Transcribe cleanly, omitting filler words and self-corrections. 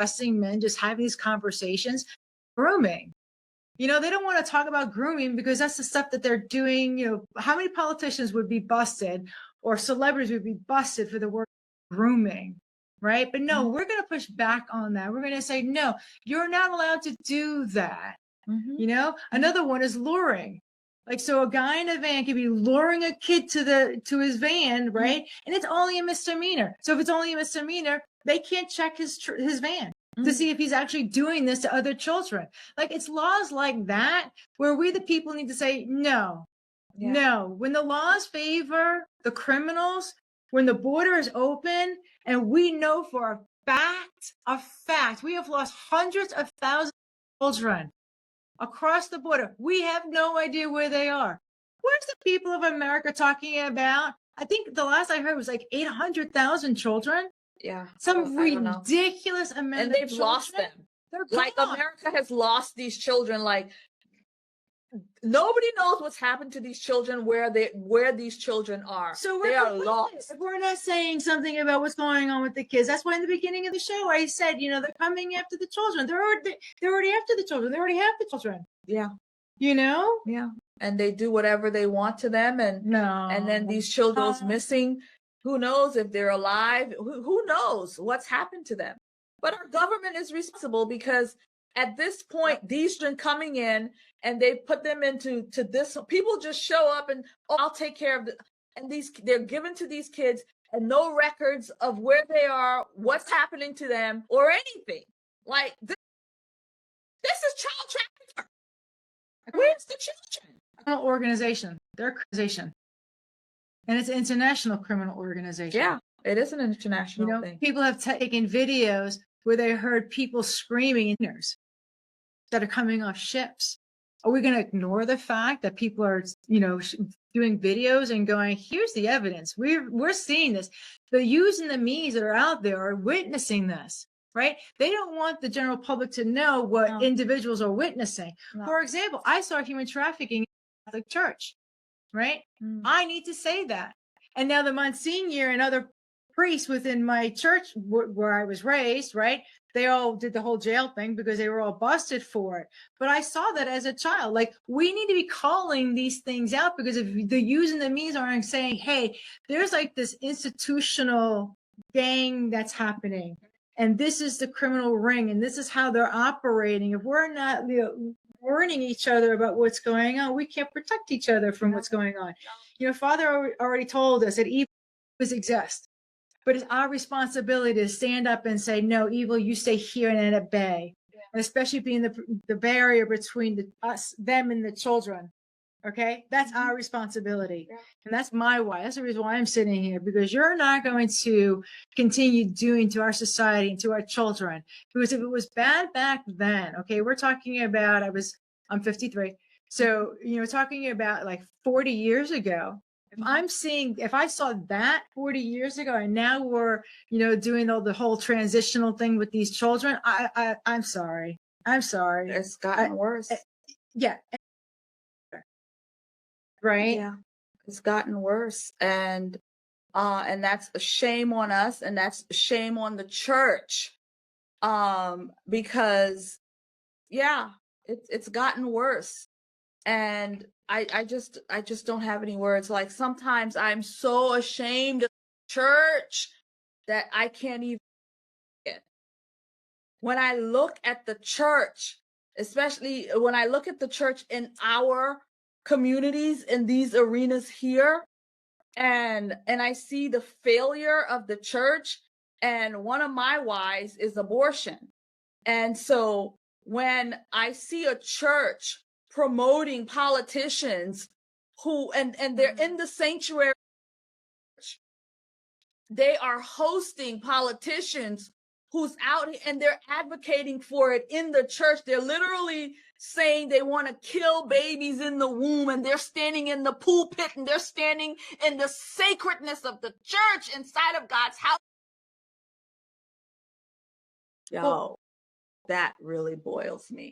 discussing men, just having these conversations. Grooming. They don't want to talk about grooming because that's the stuff that they're doing. How many politicians would be busted or celebrities would be busted for the word grooming, right? But no, we're going to push back on that. We're going to say, no, you're not allowed to do that. Another one is luring. So a guy in a van could be luring a kid to his van, right? And it's only a misdemeanor. So if it's only a misdemeanor, they can't check his van to see if he's actually doing this to other children. It's laws like that where we, the people, need to say, no, no. When the laws favor the criminals, when the border is open, and we know for a fact, we have lost hundreds of thousands of children across the border. We have no idea where they are. Where's the people of America talking about? I think the last I heard was 800,000 children. Yeah. Some ridiculous amount. And they've lost them. They're gone. America has lost these children. Nobody knows what's happened to these children, where these children are. So they are lost. If we're not saying something about what's going on with the kids, that's why in the beginning of the show I said, they're coming after the children. They're already after the children. They already have the children. Yeah. Yeah. And they do whatever they want to them, and then these children goes missing. Who knows if they're alive? Who knows what's happened to them? But our government is responsible, because at this point, these children coming in and they put them into this. People just show up and, I'll take care of and they're given to these kids and no records of where they are, what's happening to them, or anything. This is child trafficking. Where's the children? Organization. Their organization. And it's an international criminal organization. Yeah, it is an international thing. People have taken videos where they heard people screaming that are coming off ships. Are we going to ignore the fact that people are, doing videos and going, here's the evidence. We're seeing this. The using the means that are out there are witnessing this, right? They don't want the general public to know what individuals are witnessing. No. For example, I saw human trafficking in the Catholic Church, right? I need to say that. And now the Monsignor and other priests within my church where I was raised, right? They all did the whole jail thing because they were all busted for it. But I saw that as a child. We need to be calling these things out, because if the using the means aren't saying, hey, there's this institutional gang that's happening, and this is the criminal ring, and this is how they're operating. If we're not warning each other about what's going on, we can't protect each other from what's going on. Father already told us that evil exist. But it's our responsibility to stand up and say, no, evil, you stay here and at bay. And especially being the barrier between them and the children. Okay? That's our responsibility. Yeah. And that's my why. That's the reason why I'm sitting here, because you're not going to continue doing to our society and to our children. Because if it was bad back then, okay, we're talking about, I'm 53. So, talking about 40 years ago. If I saw that 40 years ago, and now we're, doing the whole transitional thing with these children, I'm sorry. I'm sorry. It's gotten worse. Yeah. Right. Yeah. It's gotten worse. And that's a shame on us. And that's a shame on the church. Because it's gotten worse. And I just don't have any words. Sometimes I'm so ashamed of the church that I can't even. When I look at the church, especially when I look at the church in our communities, in these arenas here, and I see the failure of the church, and one of my whys is abortion. And so when I see a church promoting politicians who, and they're in the sanctuary, they are hosting politicians who's out and they're advocating for it in the church. They're literally saying they want to kill babies in the womb, and they're standing in the pulpit, and they're standing in the sacredness of the church inside of God's house. Yo, that really boils me.